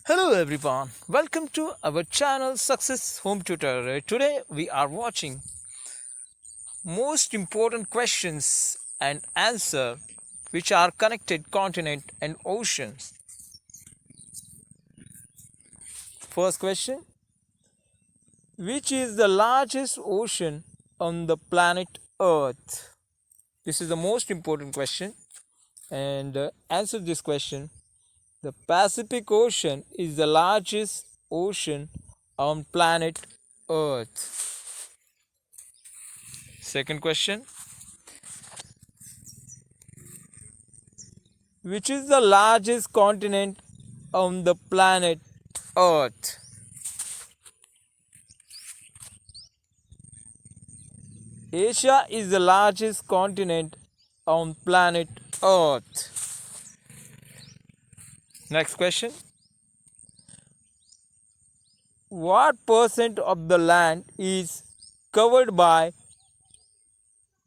Hello everyone, welcome to our channel Success Home Tutor. Today we are watching most important questions and answer which are connected continent and oceans. First question, which is the largest ocean on the planet Earth? This is the most important question and answer this question. The Pacific Ocean is the largest ocean on planet Earth. Second question, which is the largest continent on the planet Earth? Asia is the largest continent on planet Earth. Next question, what percent of the land is covered by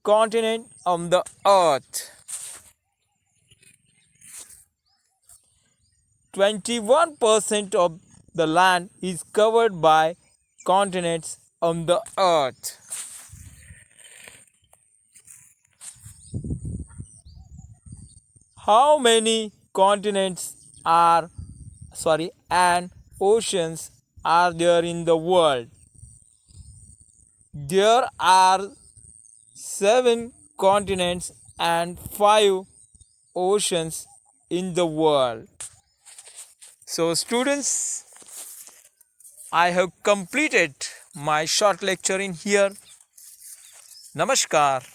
continent on the Earth? 21% of the land is covered by continents on the Earth. How many continents and oceans are there in the world? There are 7 continents and 5 oceans in the world. So students, I have completed my short lecture in here. Namaskar.